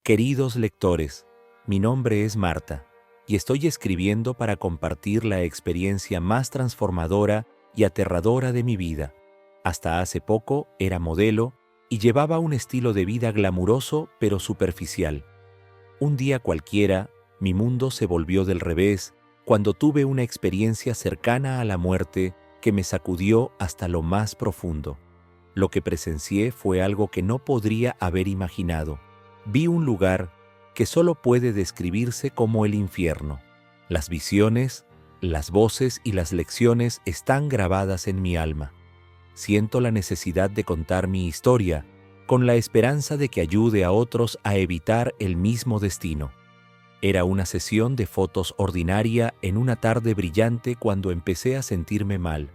Queridos lectores, mi nombre es Marta y estoy escribiendo para compartir la experiencia más transformadora y aterradora de mi vida. Hasta hace poco era modelo y llevaba un estilo de vida glamuroso pero superficial. Un día cualquiera, mi mundo se volvió del revés cuando tuve una experiencia cercana a la muerte que me sacudió hasta lo más profundo. Lo que presencié fue algo que no podría haber imaginado. Vi un lugar que solo puede describirse como el infierno. Las visiones, las voces y las lecciones están grabadas en mi alma. Siento la necesidad de contar mi historia, con la esperanza de que ayude a otros a evitar el mismo destino. Era una sesión de fotos ordinaria en una tarde brillante cuando empecé a sentirme mal.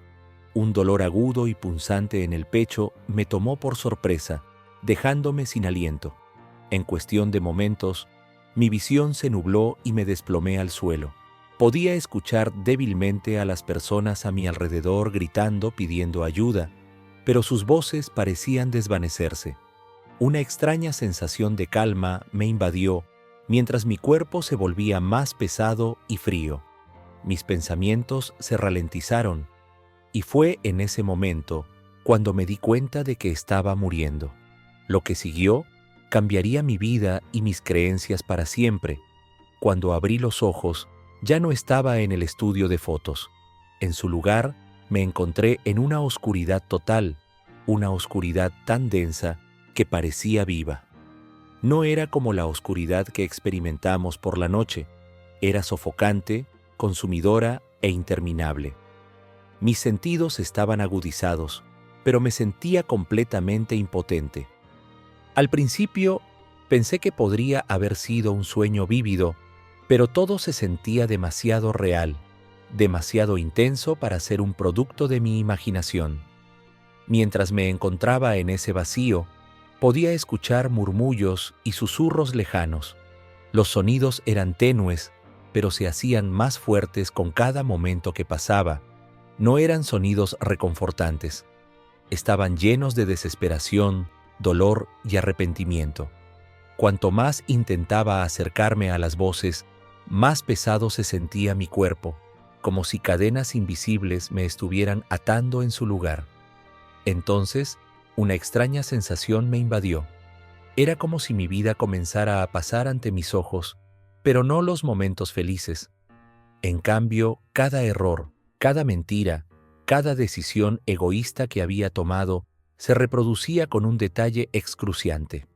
Un dolor agudo y punzante en el pecho me tomó por sorpresa, dejándome sin aliento. En cuestión de momentos, mi visión se nubló y me desplomé al suelo. Podía escuchar débilmente a las personas a mi alrededor gritando pidiendo ayuda, pero sus voces parecían desvanecerse. Una extraña sensación de calma me invadió mientras mi cuerpo se volvía más pesado y frío. Mis pensamientos se ralentizaron y fue en ese momento cuando me di cuenta de que estaba muriendo. Lo que siguió cambiaría mi vida y mis creencias para siempre. Cuando abrí los ojos, ya no estaba en el estudio de fotos. En su lugar, me encontré en una oscuridad total, una oscuridad tan densa que parecía viva. No era como la oscuridad que experimentamos por la noche, era sofocante, consumidora e interminable. Mis sentidos estaban agudizados, pero me sentía completamente impotente. Al principio, pensé que podría haber sido un sueño vívido, pero todo se sentía demasiado real, demasiado intenso para ser un producto de mi imaginación. Mientras me encontraba en ese vacío, podía escuchar murmullos y susurros lejanos. Los sonidos eran tenues, pero se hacían más fuertes con cada momento que pasaba. No eran sonidos reconfortantes. Estaban llenos de desesperación, dolor y arrepentimiento. Cuanto más intentaba acercarme a las voces, más pesado se sentía mi cuerpo, como si cadenas invisibles me estuvieran atando en su lugar. Entonces, una extraña sensación me invadió. Era como si mi vida comenzara a pasar ante mis ojos, pero no los momentos felices. En cambio, cada error, cada mentira, cada decisión egoísta que había tomado se reproducía con un detalle excruciante.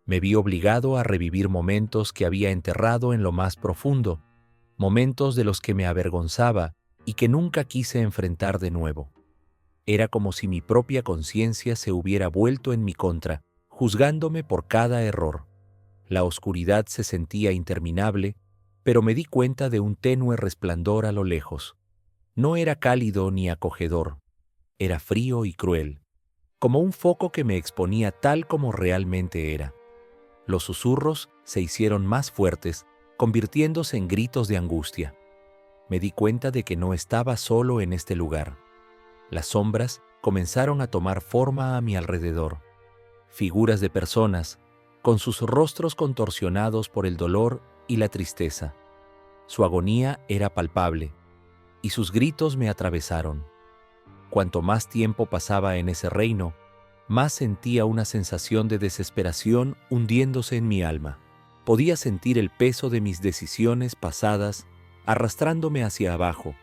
Me vi obligado a revivir momentos que había enterrado en lo más profundo, momentos de los que me avergonzaba y que nunca quise enfrentar de nuevo. Era como si mi propia conciencia se hubiera vuelto en mi contra, juzgándome por cada error. La oscuridad se sentía interminable, pero me di cuenta de un tenue resplandor a lo lejos. No era cálido ni acogedor, era frío y cruel, como un foco que me exponía tal como realmente era. Los susurros se hicieron más fuertes, convirtiéndose en gritos de angustia. Me di cuenta de que no estaba solo en este lugar. Las sombras comenzaron a tomar forma a mi alrededor. Figuras de personas, con sus rostros contorsionados por el dolor y la tristeza. Su agonía era palpable, y sus gritos me atravesaron. Cuanto más tiempo pasaba en ese reino, más sentía una sensación de desesperación hundiéndose en mi alma. Podía sentir el peso de mis decisiones pasadas arrastrándome hacia abajo,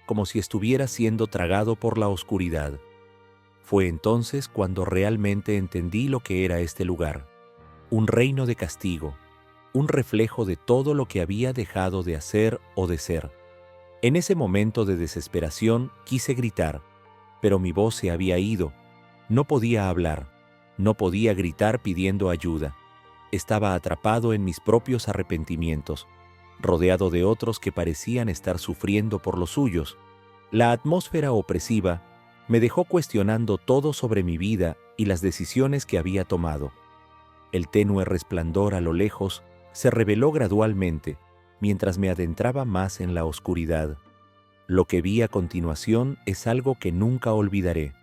como si estuviera siendo tragado por la oscuridad. Fue entonces cuando realmente entendí lo que era este lugar. Un reino de castigo, un reflejo de todo lo que había dejado de hacer o de ser. En ese momento de desesperación quise gritar, pero mi voz se había ido. No podía hablar, no podía gritar pidiendo ayuda. Estaba atrapado en mis propios arrepentimientos, rodeado de otros que parecían estar sufriendo por los suyos. La atmósfera opresiva me dejó cuestionando todo sobre mi vida y las decisiones que había tomado. El tenue resplandor a lo lejos se reveló gradualmente, mientras me adentraba más en la oscuridad. Lo que vi a continuación es algo que nunca olvidaré.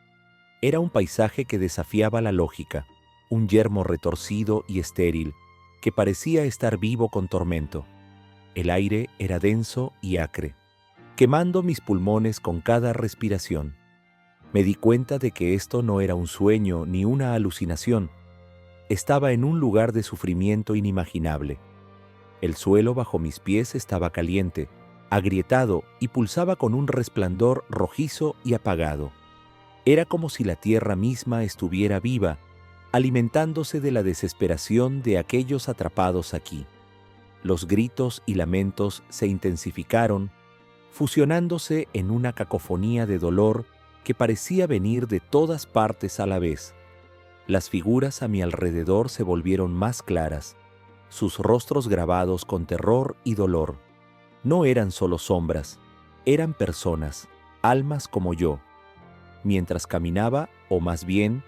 Era un paisaje que desafiaba la lógica, un yermo retorcido y estéril, que parecía estar vivo con tormento. El aire era denso y acre, quemando mis pulmones con cada respiración. Me di cuenta de que esto no era un sueño ni una alucinación. Estaba en un lugar de sufrimiento inimaginable. El suelo bajo mis pies estaba caliente, agrietado y pulsaba con un resplandor rojizo y apagado. Era como si la tierra misma estuviera viva, alimentándose de la desesperación de aquellos atrapados aquí. Los gritos y lamentos se intensificaron, fusionándose en una cacofonía de dolor que parecía venir de todas partes a la vez. Las figuras a mi alrededor se volvieron más claras, sus rostros grabados con terror y dolor. No eran solo sombras, eran personas, almas como yo. Mientras caminaba, o más bien,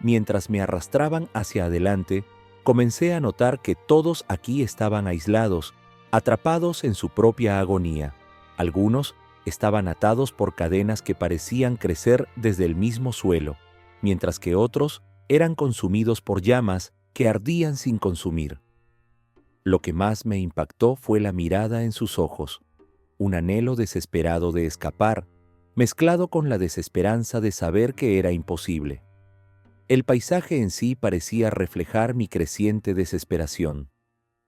mientras me arrastraban hacia adelante, comencé a notar que todos aquí estaban aislados, atrapados en su propia agonía. Algunos estaban atados por cadenas que parecían crecer desde el mismo suelo, mientras que otros eran consumidos por llamas que ardían sin consumir. Lo que más me impactó fue la mirada en sus ojos, un anhelo desesperado de escapar, mezclado con la desesperanza de saber que era imposible. El paisaje en sí parecía reflejar mi creciente desesperación.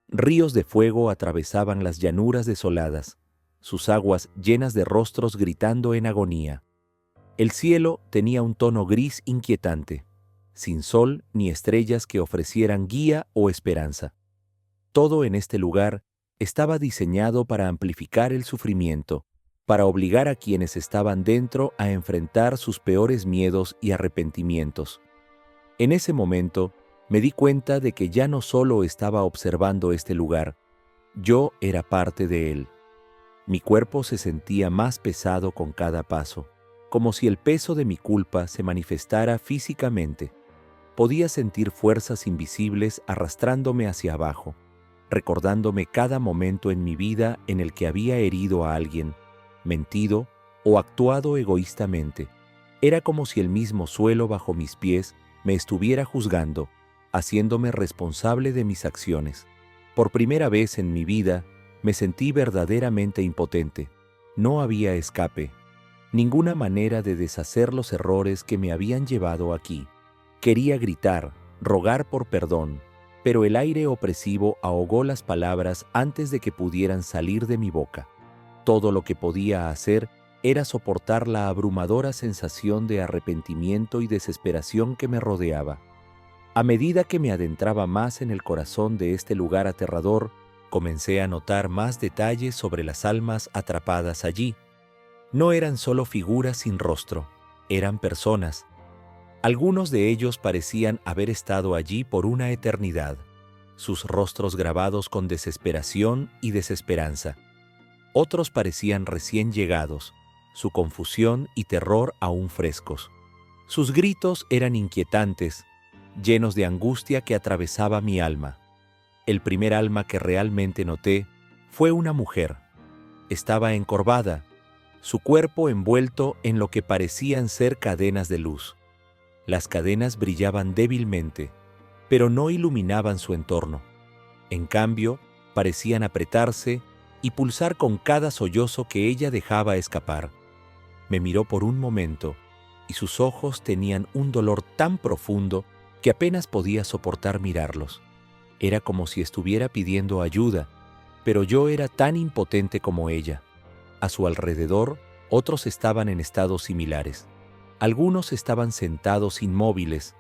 Ríos de fuego atravesaban las llanuras desoladas, sus aguas llenas de rostros gritando en agonía. El cielo tenía un tono gris inquietante, sin sol ni estrellas que ofrecieran guía o esperanza. Todo en este lugar estaba diseñado para amplificar el sufrimiento, para obligar a quienes estaban dentro a enfrentar sus peores miedos y arrepentimientos. En ese momento, me di cuenta de que ya no solo estaba observando este lugar, yo era parte de él. Mi cuerpo se sentía más pesado con cada paso, como si el peso de mi culpa se manifestara físicamente. Podía sentir fuerzas invisibles arrastrándome hacia abajo, recordándome cada momento en mi vida en el que había herido a alguien, mentido o actuado egoístamente. Era como si el mismo suelo bajo mis pies me estuviera juzgando, haciéndome responsable de mis acciones. Por primera vez en mi vida, me sentí verdaderamente impotente. No había escape, ninguna manera de deshacer los errores que me habían llevado aquí. Quería gritar, rogar por perdón, pero el aire opresivo ahogó las palabras antes de que pudieran salir de mi boca. Todo lo que podía hacer era soportar la abrumadora sensación de arrepentimiento y desesperación que me rodeaba. A medida que me adentraba más en el corazón de este lugar aterrador, comencé a notar más detalles sobre las almas atrapadas allí. No eran solo figuras sin rostro, eran personas. Algunos de ellos parecían haber estado allí por una eternidad, sus rostros grabados con desesperación y desesperanza. Otros parecían recién llegados, su confusión y terror aún frescos. Sus gritos eran inquietantes, llenos de angustia que atravesaba mi alma. El primer alma que realmente noté fue una mujer. Estaba encorvada, su cuerpo envuelto en lo que parecían ser cadenas de luz. Las cadenas brillaban débilmente, pero no iluminaban su entorno. En cambio, parecían apretarse y pulsar con cada sollozo que ella dejaba escapar. Me miró por un momento, y sus ojos tenían un dolor tan profundo que apenas podía soportar mirarlos. Era como si estuviera pidiendo ayuda, pero yo era tan impotente como ella. A su alrededor, otros estaban en estados similares. Algunos estaban sentados inmóviles,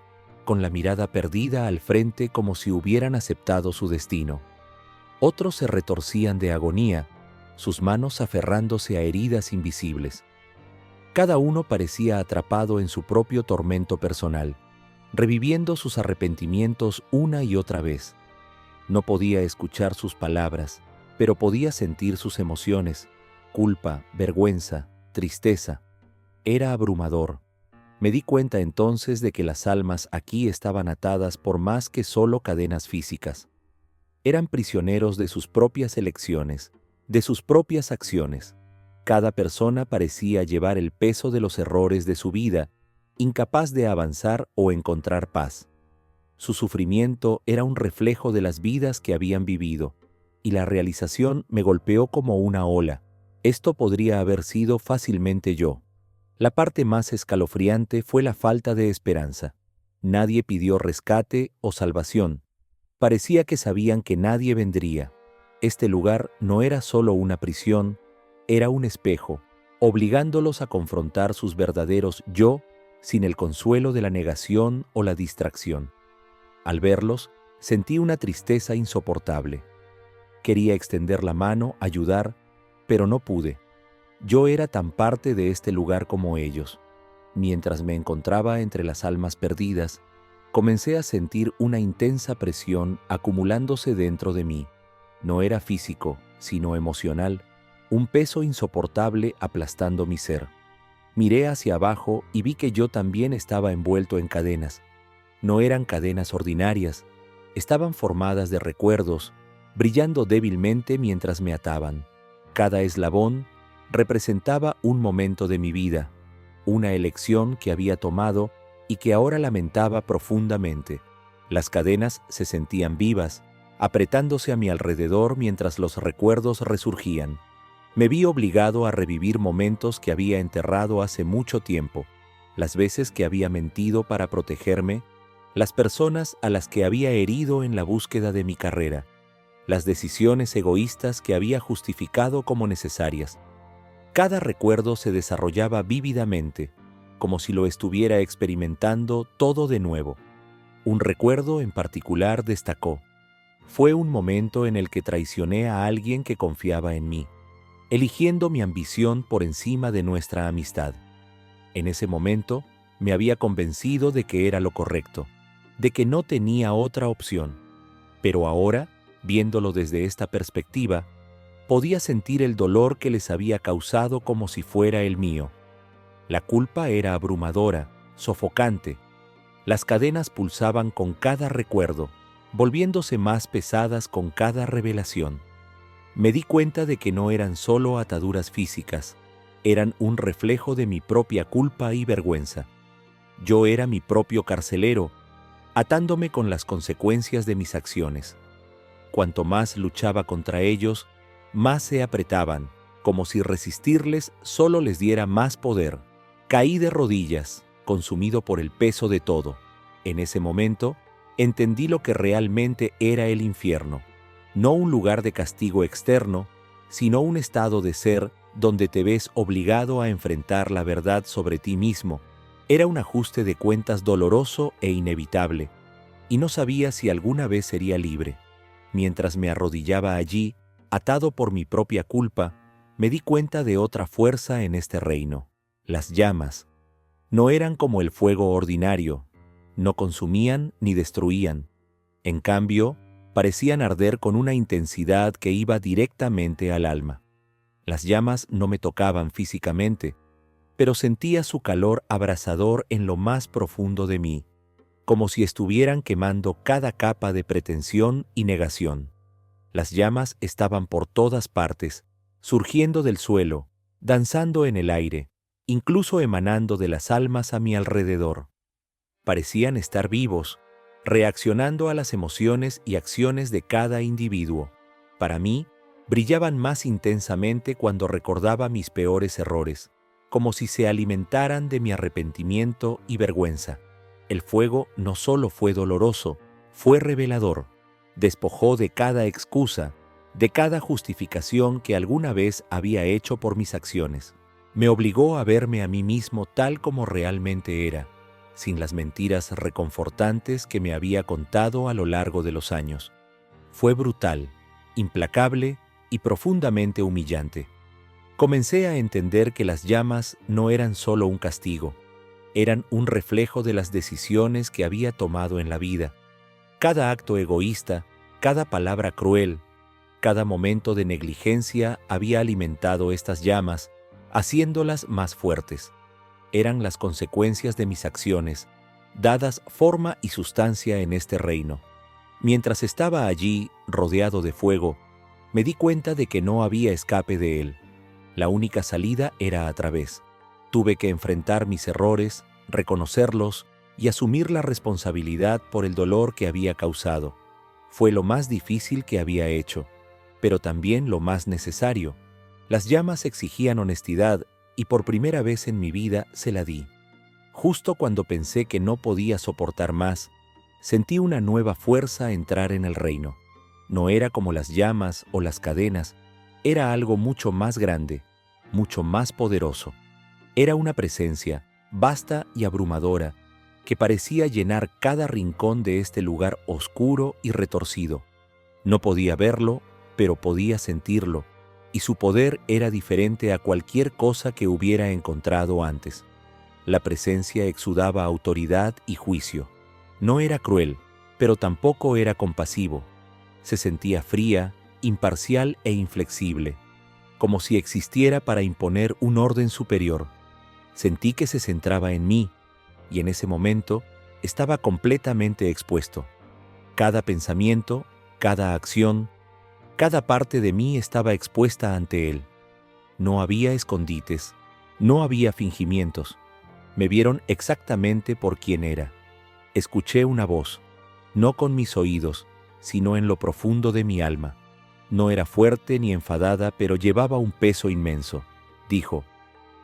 con la mirada perdida al frente como si hubieran aceptado su destino. Otros se retorcían de agonía, sus manos aferrándose a heridas invisibles. Cada uno parecía atrapado en su propio tormento personal, reviviendo sus arrepentimientos una y otra vez. No podía escuchar sus palabras, pero podía sentir sus emociones: culpa, vergüenza, tristeza. Era abrumador. Me di cuenta entonces de que las almas aquí estaban atadas por más que solo cadenas físicas. Eran prisioneros de sus propias elecciones, de sus propias acciones. Cada persona parecía llevar el peso de los errores de su vida, incapaz de avanzar o encontrar paz. Su sufrimiento era un reflejo de las vidas que habían vivido, y la realización me golpeó como una ola. Esto podría haber sido fácilmente yo. La parte más escalofriante fue la falta de esperanza. Nadie pidió rescate o salvación. Parecía que sabían que nadie vendría. Este lugar no era solo una prisión, era un espejo, obligándolos a confrontar sus verdaderos yo sin el consuelo de la negación o la distracción. Al verlos, sentí una tristeza insoportable. Quería extender la mano, ayudar, pero no pude. Yo era tan parte de este lugar como ellos. Mientras me encontraba entre las almas perdidas, comencé a sentir una intensa presión acumulándose dentro de mí. No era físico, sino emocional, un peso insoportable aplastando mi ser. Miré hacia abajo y vi que yo también estaba envuelto en cadenas. No eran cadenas ordinarias, estaban formadas de recuerdos, brillando débilmente mientras me ataban. Cada eslabón representaba un momento de mi vida, una elección que había tomado y que ahora lamentaba profundamente. Las cadenas se sentían vivas, apretándose a mi alrededor mientras los recuerdos resurgían. Me vi obligado a revivir momentos que había enterrado hace mucho tiempo, las veces que había mentido para protegerme, las personas a las que había herido en la búsqueda de mi carrera, las decisiones egoístas que había justificado como necesarias. Cada recuerdo se desarrollaba vívidamente, como si lo estuviera experimentando todo de nuevo. Un recuerdo en particular destacó. Fue un momento en el que traicioné a alguien que confiaba en mí, eligiendo mi ambición por encima de nuestra amistad. En ese momento, me había convencido de que era lo correcto, de que no tenía otra opción. Pero ahora, viéndolo desde esta perspectiva, podía sentir el dolor que les había causado como si fuera el mío. La culpa era abrumadora, sofocante. Las cadenas pulsaban con cada recuerdo, volviéndose más pesadas con cada revelación. Me di cuenta de que no eran solo ataduras físicas, eran un reflejo de mi propia culpa y vergüenza. Yo era mi propio carcelero, atándome con las consecuencias de mis acciones. Cuanto más luchaba contra ellos, más se apretaban, como si resistirles solo les diera más poder. Caí de rodillas, consumido por el peso de todo. En ese momento, entendí lo que realmente era el infierno. No un lugar de castigo externo, sino un estado de ser donde te ves obligado a enfrentar la verdad sobre ti mismo. Era un ajuste de cuentas doloroso e inevitable, y no sabía si alguna vez sería libre. Mientras me arrodillaba allí, atado por mi propia culpa, me di cuenta de otra fuerza en este reino. Las llamas. No eran como el fuego ordinario, no consumían ni destruían. En cambio, parecían arder con una intensidad que iba directamente al alma. Las llamas no me tocaban físicamente, pero sentía su calor abrasador en lo más profundo de mí, como si estuvieran quemando cada capa de pretensión y negación. Las llamas estaban por todas partes, surgiendo del suelo, danzando en el aire, incluso emanando de las almas a mi alrededor. Parecían estar vivos, reaccionando a las emociones y acciones de cada individuo. Para mí, brillaban más intensamente cuando recordaba mis peores errores, como si se alimentaran de mi arrepentimiento y vergüenza. El fuego no solo fue doloroso, fue revelador. Despojó de cada excusa, de cada justificación que alguna vez había hecho por mis acciones. Me obligó a verme a mí mismo tal como realmente era, sin las mentiras reconfortantes que me había contado a lo largo de los años. Fue brutal, implacable y profundamente humillante. Comencé a entender que las llamas no eran solo un castigo, eran un reflejo de las decisiones que había tomado en la vida. Cada acto egoísta, cada palabra cruel, cada momento de negligencia había alimentado estas llamas, haciéndolas más fuertes. Eran las consecuencias de mis acciones, dadas forma y sustancia en este reino. Mientras estaba allí, rodeado de fuego, me di cuenta de que no había escape de él. La única salida era a través. Tuve que enfrentar mis errores, reconocerlos y asumir la responsabilidad por el dolor que había causado. Fue lo más difícil que había hecho, pero también lo más necesario. Las llamas exigían honestidad y por primera vez en mi vida se la di. Justo cuando pensé que no podía soportar más, sentí una nueva fuerza entrar en el reino. No era como las llamas o las cadenas, era algo mucho más grande, mucho más poderoso. Era una presencia, vasta y abrumadora, que parecía llenar cada rincón de este lugar oscuro y retorcido. No podía verlo, pero podía sentirlo, y su poder era diferente a cualquier cosa que hubiera encontrado antes. La presencia exudaba autoridad y juicio. No era cruel, pero tampoco era compasivo. Se sentía fría, imparcial e inflexible, como si existiera para imponer un orden superior. Sentí que se centraba en mí, y en ese momento estaba completamente expuesto. Cada pensamiento, cada acción, cada parte de mí estaba expuesta ante él. No había escondites, no había fingimientos. Me vieron exactamente por quien era. Escuché una voz, no con mis oídos, sino en lo profundo de mi alma. No era fuerte ni enfadada, pero llevaba un peso inmenso. Dijo: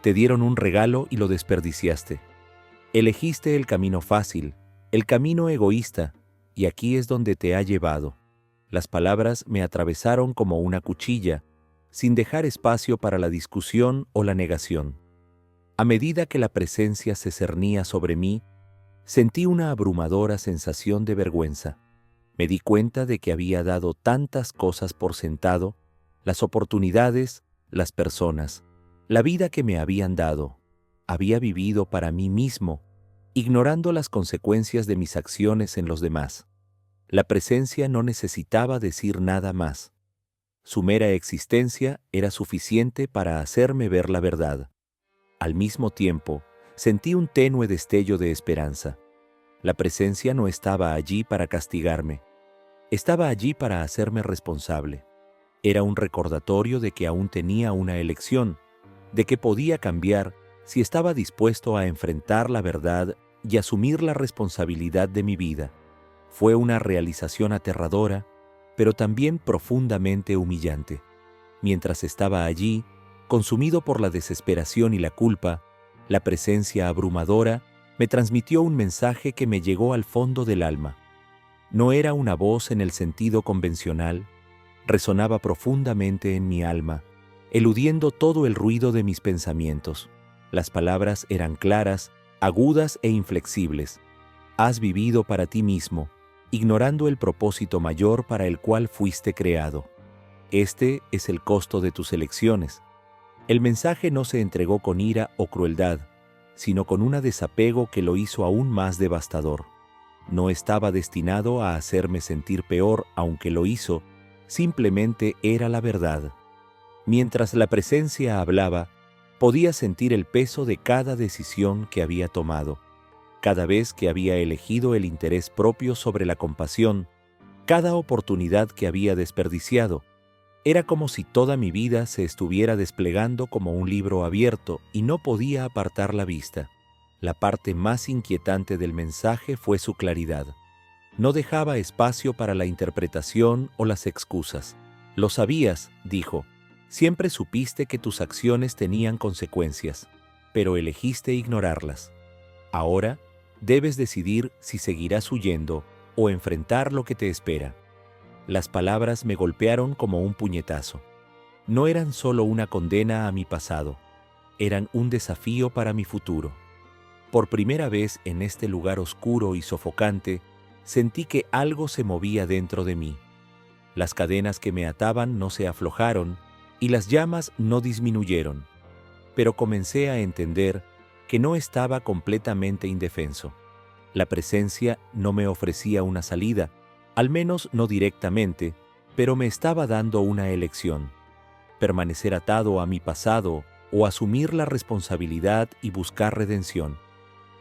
te dieron un regalo y lo desperdiciaste. Elegiste el camino fácil, el camino egoísta, y aquí es donde te ha llevado. Las palabras me atravesaron como una cuchilla, sin dejar espacio para la discusión o la negación. A medida que la presencia se cernía sobre mí, sentí una abrumadora sensación de vergüenza. Me di cuenta de que había dado tantas cosas por sentado, las oportunidades, las personas, la vida que me habían dado. Había vivido para mí mismo, ignorando las consecuencias de mis acciones en los demás. La presencia no necesitaba decir nada más. Su mera existencia era suficiente para hacerme ver la verdad. Al mismo tiempo, sentí un tenue destello de esperanza. La presencia no estaba allí para castigarme. Estaba allí para hacerme responsable. Era un recordatorio de que aún tenía una elección, de que podía cambiar si estaba dispuesto a enfrentar la verdad y asumir la responsabilidad de mi vida. Fue una realización aterradora, pero también profundamente humillante. Mientras estaba allí, consumido por la desesperación y la culpa, la presencia abrumadora me transmitió un mensaje que me llegó al fondo del alma. No era una voz en el sentido convencional, resonaba profundamente en mi alma, eludiendo todo el ruido de mis pensamientos. Las palabras eran claras, agudas e inflexibles. Has vivido para ti mismo, ignorando el propósito mayor para el cual fuiste creado. Este es el costo de tus elecciones. El mensaje no se entregó con ira o crueldad, sino con un desapego que lo hizo aún más devastador. No estaba destinado a hacerme sentir peor, aunque lo hizo, simplemente era la verdad. Mientras la presencia hablaba, podía sentir el peso de cada decisión que había tomado, cada vez que había elegido el interés propio sobre la compasión, cada oportunidad que había desperdiciado. Era como si toda mi vida se estuviera desplegando como un libro abierto y no podía apartar la vista. La parte más inquietante del mensaje fue su claridad. No dejaba espacio para la interpretación o las excusas. Lo sabías, dijo. Siempre supiste que tus acciones tenían consecuencias, pero elegiste ignorarlas. Ahora debes decidir si seguirás huyendo o enfrentar lo que te espera. Las palabras me golpearon como un puñetazo. No eran solo una condena a mi pasado, eran un desafío para mi futuro. Por primera vez en este lugar oscuro y sofocante, sentí que algo se movía dentro de mí. Las cadenas que me ataban no se aflojaron y las llamas no disminuyeron, pero comencé a entender que no estaba completamente indefenso. La presencia no me ofrecía una salida, al menos no directamente, pero me estaba dando una elección: permanecer atado a mi pasado o asumir la responsabilidad y buscar redención.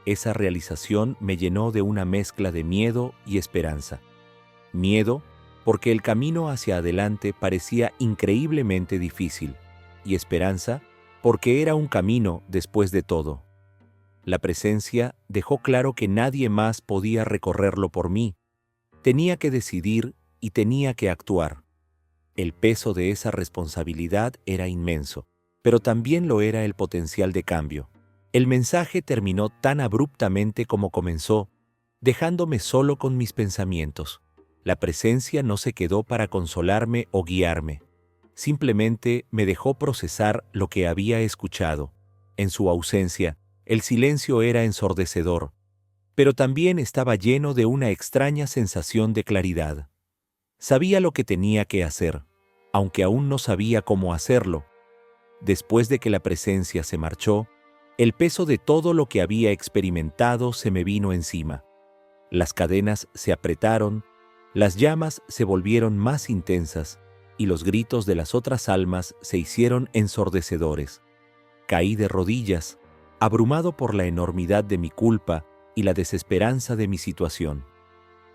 Esa realización me llenó de una mezcla de miedo y esperanza. Miedo, porque el camino hacia adelante parecía increíblemente difícil, y esperanza, porque era un camino después de todo. La presencia dejó claro que nadie más podía recorrerlo por mí. Tenía que decidir y tenía que actuar. El peso de esa responsabilidad era inmenso, pero también lo era el potencial de cambio. El mensaje terminó tan abruptamente como comenzó, dejándome solo con mis pensamientos. La presencia no se quedó para consolarme o guiarme. Simplemente me dejó procesar lo que había escuchado. En su ausencia, el silencio era ensordecedor, pero también estaba lleno de una extraña sensación de claridad. Sabía lo que tenía que hacer, aunque aún no sabía cómo hacerlo. Después de que la presencia se marchó, el peso de todo lo que había experimentado se me vino encima. Las cadenas se apretaron, las llamas se volvieron más intensas y los gritos de las otras almas se hicieron ensordecedores. Caí de rodillas, abrumado por la enormidad de mi culpa y la desesperanza de mi situación.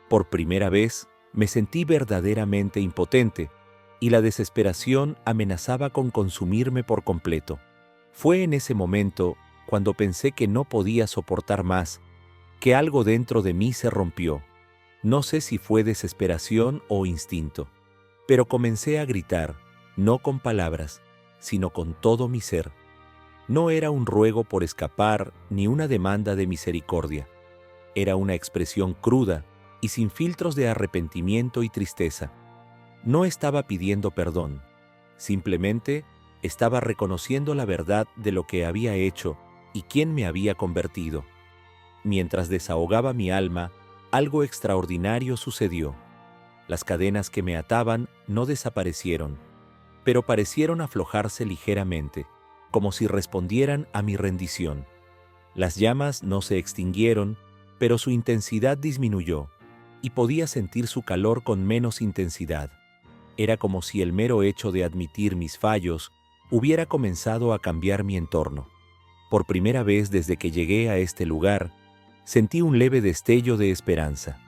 Por primera vez, me sentí verdaderamente impotente, y la desesperación amenazaba con consumirme por completo. Fue en ese momento, cuando pensé que no podía soportar más, que algo dentro de mí se rompió. No sé si fue desesperación o instinto, pero comencé a gritar, no con palabras, sino con todo mi ser. No era un ruego por escapar ni una demanda de misericordia. Era una expresión cruda y sin filtros de arrepentimiento y tristeza. No estaba pidiendo perdón, simplemente estaba reconociendo la verdad de lo que había hecho y quién me había convertido. Mientras desahogaba mi alma, algo extraordinario sucedió. Las cadenas que me ataban no desaparecieron, pero parecieron aflojarse ligeramente, como si respondieran a mi rendición. Las llamas no se extinguieron, pero su intensidad disminuyó, y podía sentir su calor con menos intensidad. Era como si el mero hecho de admitir mis fallos hubiera comenzado a cambiar mi entorno. Por primera vez desde que llegué a este lugar, sentí un leve destello de esperanza.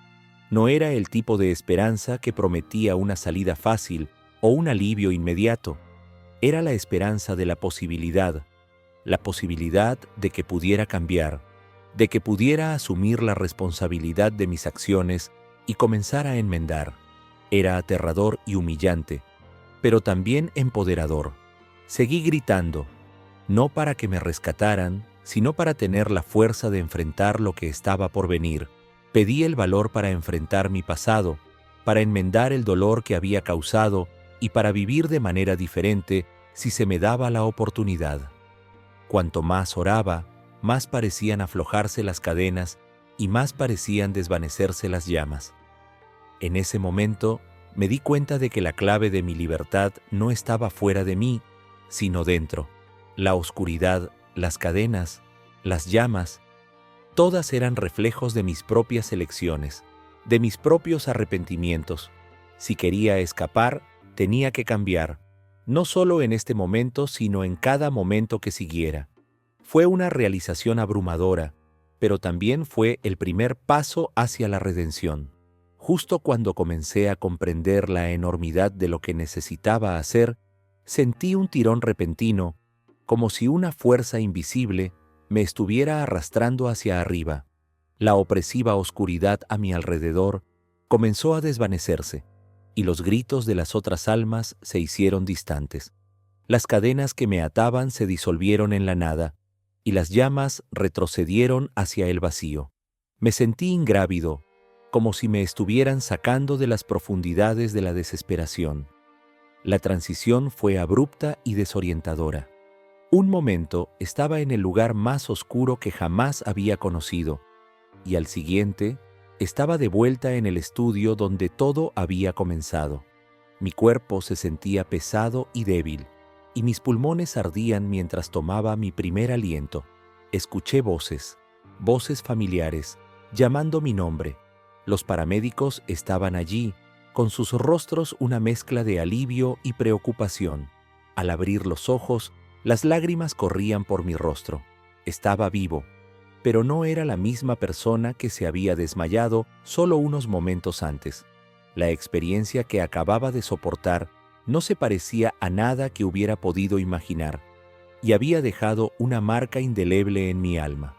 No era el tipo de esperanza que prometía una salida fácil o un alivio inmediato. Era la esperanza de la posibilidad de que pudiera cambiar, de que pudiera asumir la responsabilidad de mis acciones y comenzar a enmendar. Era aterrador y humillante, pero también empoderador. Seguí gritando, no para que me rescataran, sino para tener la fuerza de enfrentar lo que estaba por venir. Pedí el valor para enfrentar mi pasado, para enmendar el dolor que había causado y para vivir de manera diferente si se me daba la oportunidad. Cuanto más oraba, más parecían aflojarse las cadenas y más parecían desvanecerse las llamas. En ese momento, me di cuenta de que la clave de mi libertad no estaba fuera de mí, sino dentro. La oscuridad, las cadenas, las llamas, todas eran reflejos de mis propias elecciones, de mis propios arrepentimientos. Si quería escapar, tenía que cambiar, no solo en este momento, sino en cada momento que siguiera. Fue una realización abrumadora, pero también fue el primer paso hacia la redención. Justo cuando comencé a comprender la enormidad de lo que necesitaba hacer, sentí un tirón repentino, como si una fuerza invisible me estuviera arrastrando hacia arriba. La opresiva oscuridad a mi alrededor comenzó a desvanecerse, y los gritos de las otras almas se hicieron distantes. Las cadenas que me ataban se disolvieron en la nada, y las llamas retrocedieron hacia el vacío. Me sentí ingrávido, como si me estuvieran sacando de las profundidades de la desesperación. La transición fue abrupta y desorientadora. Un momento estaba en el lugar más oscuro que jamás había conocido, y al siguiente estaba de vuelta en el estudio donde todo había comenzado. Mi cuerpo se sentía pesado y débil, y mis pulmones ardían mientras tomaba mi primer aliento. Escuché voces familiares, llamando mi nombre. Los paramédicos estaban allí, con sus rostros una mezcla de alivio y preocupación. Al abrir los ojos, las lágrimas corrían por mi rostro. Estaba vivo, pero no era la misma persona que se había desmayado solo unos momentos antes. La experiencia que acababa de soportar no se parecía a nada que hubiera podido imaginar, y había dejado una marca indeleble en mi alma.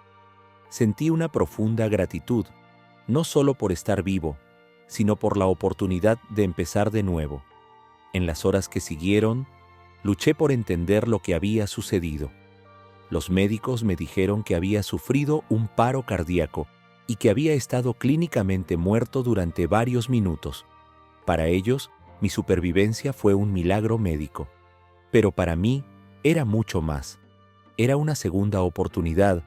sentí una profunda gratitud, no solo por estar vivo, sino por la oportunidad de empezar de nuevo. En las horas que siguieron, luché por entender lo que había sucedido. Los médicos me dijeron que había sufrido un paro cardíaco y que había estado clínicamente muerto durante varios minutos. Para ellos, mi supervivencia fue un milagro médico. Pero para mí, era mucho más. Era una segunda oportunidad,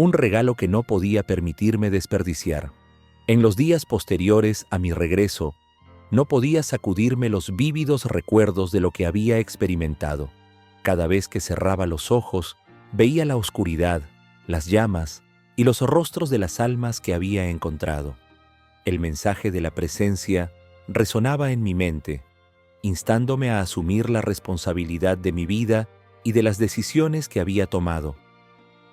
un regalo que no podía permitirme desperdiciar. En los días posteriores a mi regreso, no podía sacudirme los vívidos recuerdos de lo que había experimentado. Cada vez que cerraba los ojos, veía la oscuridad, las llamas y los rostros de las almas que había encontrado. El mensaje de la presencia resonaba en mi mente, instándome a asumir la responsabilidad de mi vida y de las decisiones que había tomado.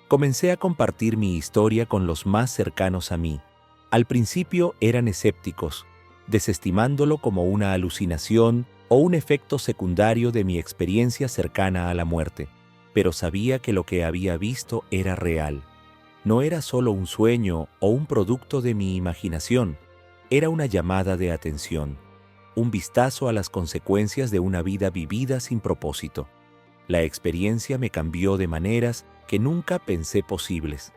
Comencé a compartir mi historia con los más cercanos a mí. Al principio eran escépticos, desestimándolo como una alucinación o un efecto secundario de mi experiencia cercana a la muerte, pero sabía que lo que había visto era real. No era solo un sueño o un producto de mi imaginación, era una llamada de atención, un vistazo a las consecuencias de una vida vivida sin propósito. La experiencia me cambió de maneras que nunca pensé posibles.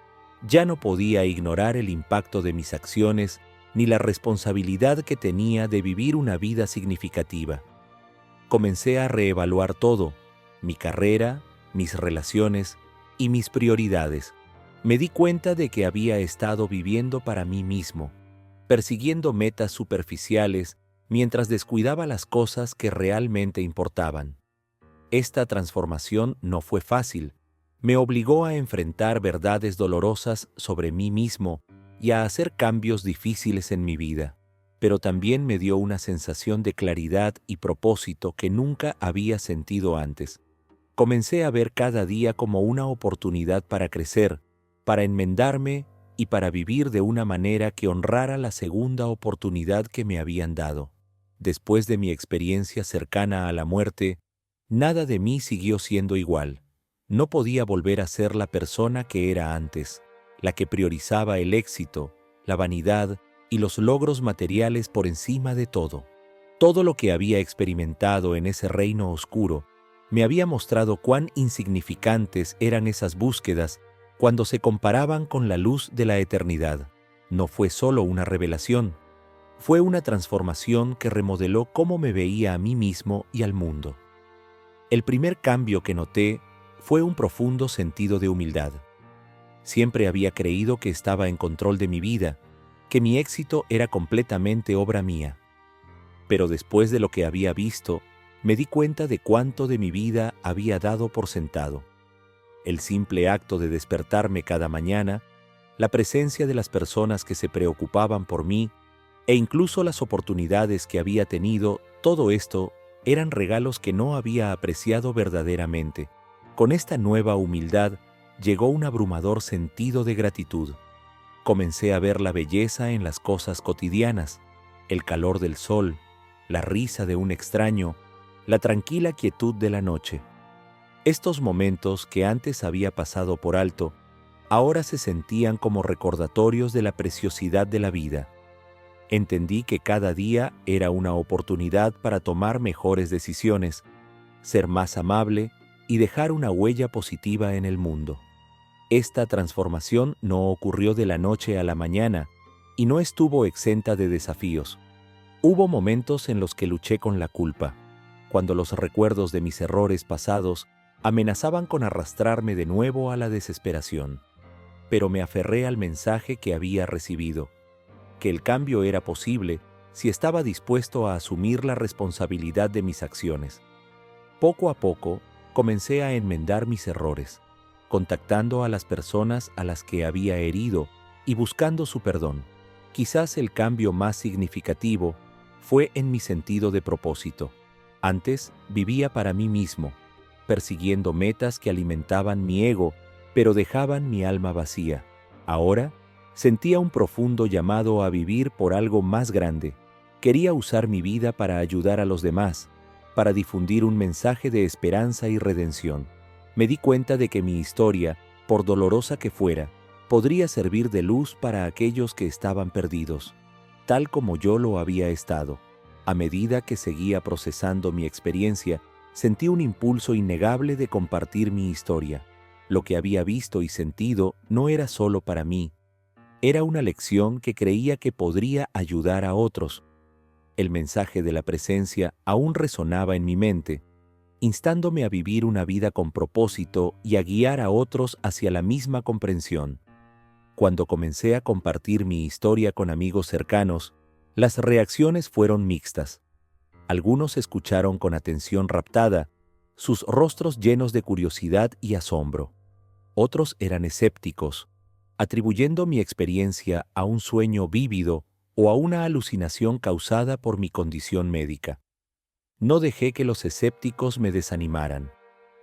Ya no podía ignorar el impacto de mis acciones ni la responsabilidad que tenía de vivir una vida significativa. Comencé a reevaluar todo, mi carrera, mis relaciones y mis prioridades. Me di cuenta de que había estado viviendo para mí mismo, persiguiendo metas superficiales mientras descuidaba las cosas que realmente importaban. Esta transformación no fue fácil. Me obligó a enfrentar verdades dolorosas sobre mí mismo y a hacer cambios difíciles en mi vida, pero también me dio una sensación de claridad y propósito que nunca había sentido antes. Comencé a ver cada día como una oportunidad para crecer, para enmendarme y para vivir de una manera que honrara la segunda oportunidad que me habían dado. Después de mi experiencia cercana a la muerte, nada de mí siguió siendo igual. No podía volver a ser la persona que era antes, la que priorizaba el éxito, la vanidad y los logros materiales por encima de todo. Todo lo que había experimentado en ese reino oscuro me había mostrado cuán insignificantes eran esas búsquedas cuando se comparaban con la luz de la eternidad. No fue solo una revelación, fue una transformación que remodeló cómo me veía a mí mismo y al mundo. El primer cambio que noté fue un profundo sentido de humildad. Siempre había creído que estaba en control de mi vida, que mi éxito era completamente obra mía. Pero después de lo que había visto, me di cuenta de cuánto de mi vida había dado por sentado. El simple acto de despertarme cada mañana, la presencia de las personas que se preocupaban por mí, e incluso las oportunidades que había tenido, todo esto eran regalos que no había apreciado verdaderamente. Con esta nueva humildad llegó un abrumador sentido de gratitud. Comencé a ver la belleza en las cosas cotidianas, el calor del sol, la risa de un extraño, la tranquila quietud de la noche. Estos momentos que antes había pasado por alto, ahora se sentían como recordatorios de la preciosidad de la vida. Entendí que cada día era una oportunidad para tomar mejores decisiones, ser más amable y dejar una huella positiva en el mundo. Esta transformación no ocurrió de la noche a la mañana y no estuvo exenta de desafíos. Hubo momentos en los que luché con la culpa, cuando los recuerdos de mis errores pasados amenazaban con arrastrarme de nuevo a la desesperación. Pero me aferré al mensaje que había recibido, que el cambio era posible si estaba dispuesto a asumir la responsabilidad de mis acciones. Poco a poco, comencé a enmendar mis errores, contactando a las personas a las que había herido y buscando su perdón. Quizás el cambio más significativo fue en mi sentido de propósito. Antes vivía para mí mismo, persiguiendo metas que alimentaban mi ego, pero dejaban mi alma vacía. Ahora sentía un profundo llamado a vivir por algo más grande. Quería usar mi vida para ayudar a los demás, para difundir un mensaje de esperanza y redención. Me di cuenta de que mi historia, por dolorosa que fuera, podría servir de luz para aquellos que estaban perdidos, tal como yo lo había estado. A medida que seguía procesando mi experiencia, sentí un impulso innegable de compartir mi historia. Lo que había visto y sentido no era solo para mí, era una lección que creía que podría ayudar a otros. El mensaje de la presencia aún resonaba en mi mente, instándome a vivir una vida con propósito y a guiar a otros hacia la misma comprensión. Cuando comencé a compartir mi historia con amigos cercanos, las reacciones fueron mixtas. Algunos escucharon con atención raptada, sus rostros llenos de curiosidad y asombro. Otros eran escépticos, atribuyendo mi experiencia a un sueño vívido o a una alucinación causada por mi condición médica. No dejé que los escépticos me desanimaran,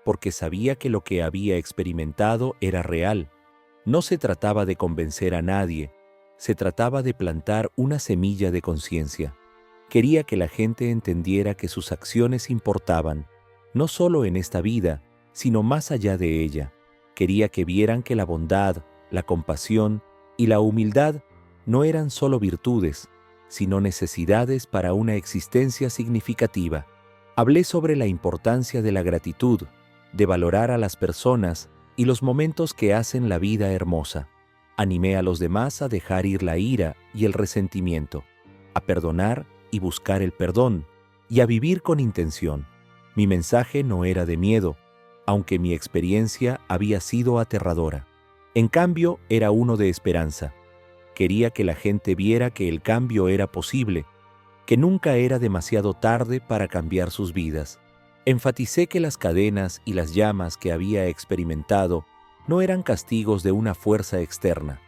porque sabía que lo que había experimentado era real. No se trataba de convencer a nadie, se trataba de plantar una semilla de conciencia. Quería que la gente entendiera que sus acciones importaban, no solo en esta vida, sino más allá de ella. Quería que vieran que la bondad, la compasión y la humildad no eran solo virtudes, sino necesidades para una existencia significativa. Hablé sobre la importancia de la gratitud, de valorar a las personas y los momentos que hacen la vida hermosa. Animé a los demás a dejar ir la ira y el resentimiento, a perdonar y buscar el perdón, y a vivir con intención. Mi mensaje no era de miedo, aunque mi experiencia había sido aterradora. En cambio, era uno de esperanza. Quería que la gente viera que el cambio era posible, que nunca era demasiado tarde para cambiar sus vidas. Enfaticé que las cadenas y las llamas que había experimentado no eran castigos de una fuerza externa,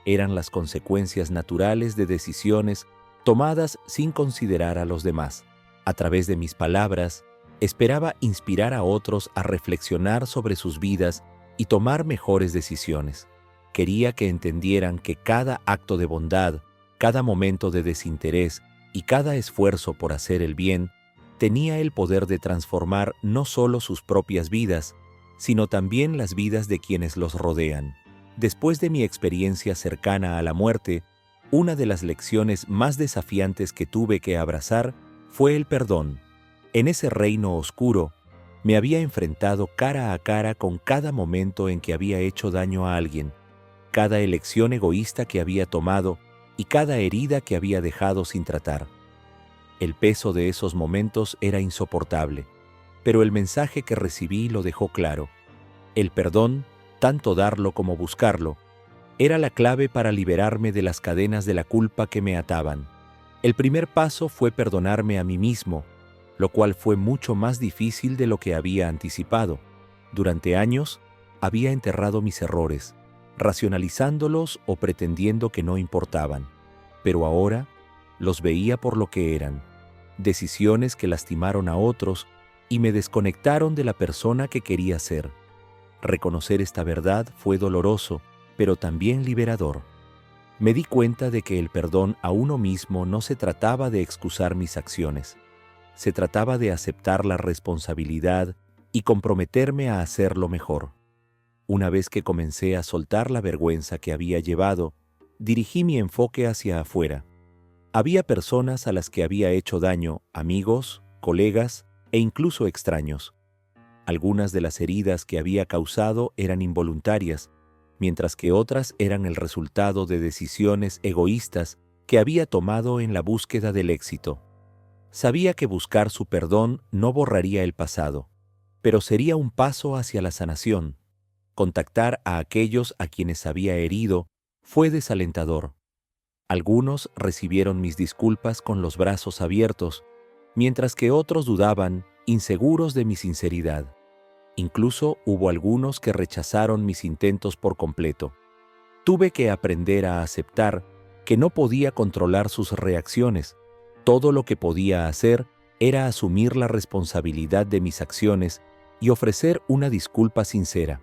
eran las consecuencias naturales de decisiones tomadas sin considerar a los demás. A través de mis palabras, esperaba inspirar a otros a reflexionar sobre sus vidas y tomar mejores decisiones. Quería que entendieran que cada acto de bondad, cada momento de desinterés y cada esfuerzo por hacer el bien tenía el poder de transformar no solo sus propias vidas, sino también las vidas de quienes los rodean. Después de mi experiencia cercana a la muerte, una de las lecciones más desafiantes que tuve que abrazar fue el perdón. En ese reino oscuro, me había enfrentado cara a cara con cada momento en que había hecho daño a alguien, cada elección egoísta que había tomado y cada herida que había dejado sin tratar. El peso de esos momentos era insoportable, pero el mensaje que recibí lo dejó claro. El perdón, tanto darlo como buscarlo, era la clave para liberarme de las cadenas de la culpa que me ataban. El primer paso fue perdonarme a mí mismo, lo cual fue mucho más difícil de lo que había anticipado. Durante años, había enterrado mis errores, racionalizándolos o pretendiendo que no importaban. Pero ahora los veía por lo que eran, decisiones que lastimaron a otros y me desconectaron de la persona que quería ser. Reconocer esta verdad fue doloroso, pero también liberador. Me di cuenta de que el perdón a uno mismo no se trataba de excusar mis acciones. Se trataba de aceptar la responsabilidad y comprometerme a hacerlo mejor. Una vez que comencé a soltar la vergüenza que había llevado, dirigí mi enfoque hacia afuera. Había personas a las que había hecho daño, amigos, colegas e incluso extraños. Algunas de las heridas que había causado eran involuntarias, mientras que otras eran el resultado de decisiones egoístas que había tomado en la búsqueda del éxito. Sabía que buscar su perdón no borraría el pasado, pero sería un paso hacia la sanación. Contactar a aquellos a quienes había herido fue desalentador. Algunos recibieron mis disculpas con los brazos abiertos, mientras que otros dudaban, inseguros de mi sinceridad. Incluso hubo algunos que rechazaron mis intentos por completo. Tuve que aprender a aceptar que no podía controlar sus reacciones. Todo lo que podía hacer era asumir la responsabilidad de mis acciones y ofrecer una disculpa sincera.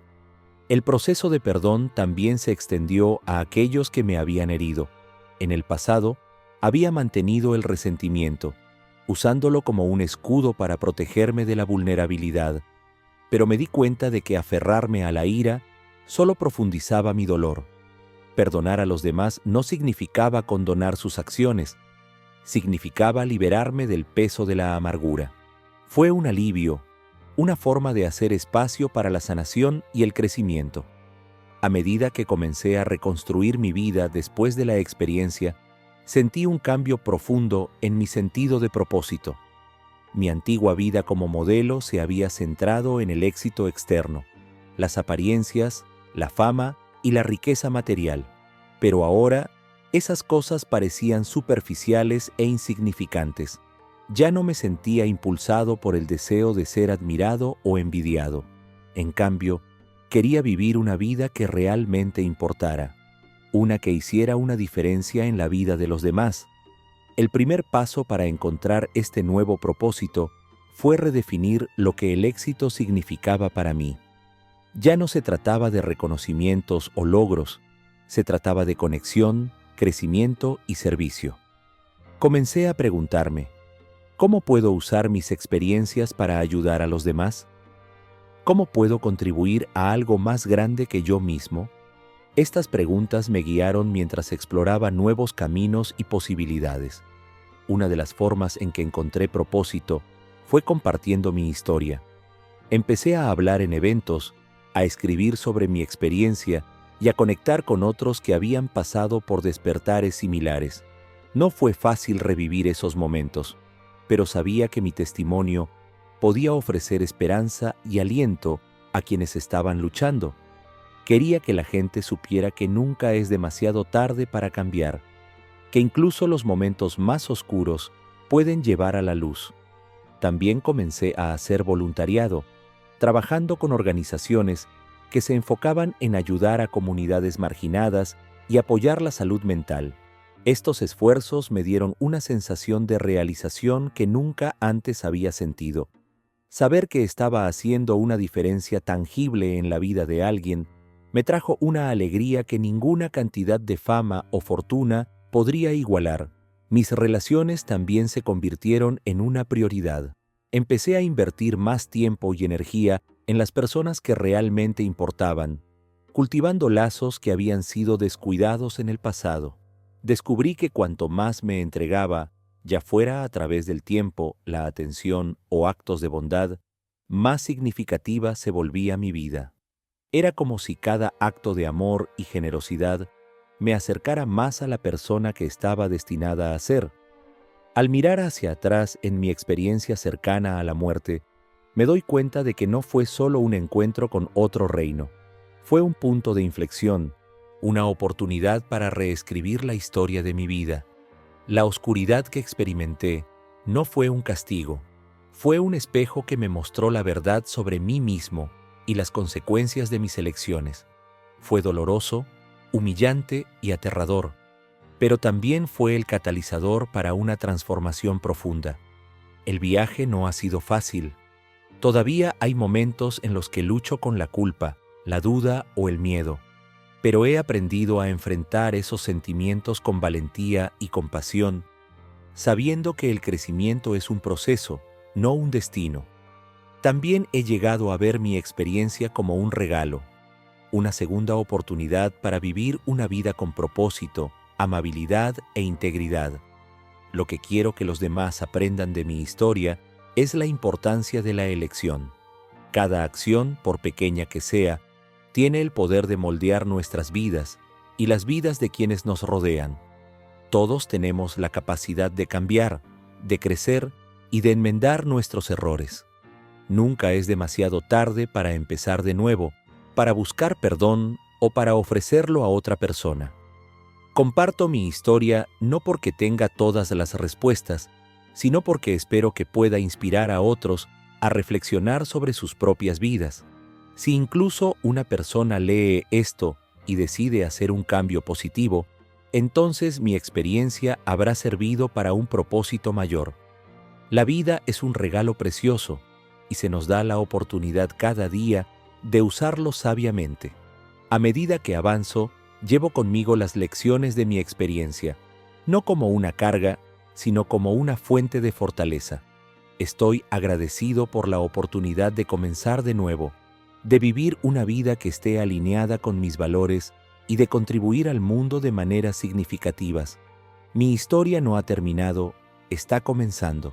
El proceso de perdón también se extendió a aquellos que me habían herido. En el pasado, había mantenido el resentimiento, usándolo como un escudo para protegerme de la vulnerabilidad, pero me di cuenta de que aferrarme a la ira solo profundizaba mi dolor. Perdonar a los demás no significaba condonar sus acciones, significaba liberarme del peso de la amargura. Fue un alivio, una forma de hacer espacio para la sanación y el crecimiento. A medida que comencé a reconstruir mi vida después de la experiencia, sentí un cambio profundo en mi sentido de propósito. Mi antigua vida como modelo se había centrado en el éxito externo, las apariencias, la fama y la riqueza material. Pero ahora, esas cosas parecían superficiales e insignificantes. Ya no me sentía impulsado por el deseo de ser admirado o envidiado. En cambio, quería vivir una vida que realmente importara, una que hiciera una diferencia en la vida de los demás. El primer paso para encontrar este nuevo propósito fue redefinir lo que el éxito significaba para mí. Ya no se trataba de reconocimientos o logros, se trataba de conexión, crecimiento y servicio. Comencé a preguntarme, ¿cómo puedo usar mis experiencias para ayudar a los demás? ¿Cómo puedo contribuir a algo más grande que yo mismo? Estas preguntas me guiaron mientras exploraba nuevos caminos y posibilidades. Una de las formas en que encontré propósito fue compartiendo mi historia. Empecé a hablar en eventos, a escribir sobre mi experiencia y a conectar con otros que habían pasado por despertares similares. No fue fácil revivir esos momentos, pero sabía que mi testimonio podía ofrecer esperanza y aliento a quienes estaban luchando. Quería que la gente supiera que nunca es demasiado tarde para cambiar, que incluso los momentos más oscuros pueden llevar a la luz. También comencé a hacer voluntariado, trabajando con organizaciones que se enfocaban en ayudar a comunidades marginadas y apoyar la salud mental. Estos esfuerzos me dieron una sensación de realización que nunca antes había sentido. Saber que estaba haciendo una diferencia tangible en la vida de alguien me trajo una alegría que ninguna cantidad de fama o fortuna podría igualar. Mis relaciones también se convirtieron en una prioridad. Empecé a invertir más tiempo y energía en las personas que realmente importaban, cultivando lazos que habían sido descuidados en el pasado. Descubrí que cuanto más me entregaba, ya fuera a través del tiempo, la atención o actos de bondad, más significativa se volvía mi vida. Era como si cada acto de amor y generosidad me acercara más a la persona que estaba destinada a ser. Al mirar hacia atrás en mi experiencia cercana a la muerte, me doy cuenta de que no fue solo un encuentro con otro reino. Fue un punto de inflexión, una oportunidad para reescribir la historia de mi vida. La oscuridad que experimenté no fue un castigo, fue un espejo que me mostró la verdad sobre mí mismo y las consecuencias de mis elecciones. Fue doloroso, humillante y aterrador, pero también fue el catalizador para una transformación profunda. El viaje no ha sido fácil. Todavía hay momentos en los que lucho con la culpa, la duda o el miedo, pero he aprendido a enfrentar esos sentimientos con valentía y compasión, sabiendo que el crecimiento es un proceso, no un destino. También he llegado a ver mi experiencia como un regalo, una segunda oportunidad para vivir una vida con propósito, amabilidad e integridad. Lo que quiero que los demás aprendan de mi historia es la importancia de la elección. Cada acción, por pequeña que sea, tiene el poder de moldear nuestras vidas y las vidas de quienes nos rodean. Todos tenemos la capacidad de cambiar, de crecer y de enmendar nuestros errores. Nunca es demasiado tarde para empezar de nuevo, para buscar perdón o para ofrecerlo a otra persona. Comparto mi historia no porque tenga todas las respuestas, sino porque espero que pueda inspirar a otros a reflexionar sobre sus propias vidas. Si incluso una persona lee esto y decide hacer un cambio positivo, entonces mi experiencia habrá servido para un propósito mayor. La vida es un regalo precioso y se nos da la oportunidad cada día de usarlo sabiamente. A medida que avanzo, llevo conmigo las lecciones de mi experiencia, no como una carga, sino como una fuente de fortaleza. Estoy agradecido por la oportunidad de comenzar de nuevo, de vivir una vida que esté alineada con mis valores y de contribuir al mundo de maneras significativas. Mi historia no ha terminado, está comenzando.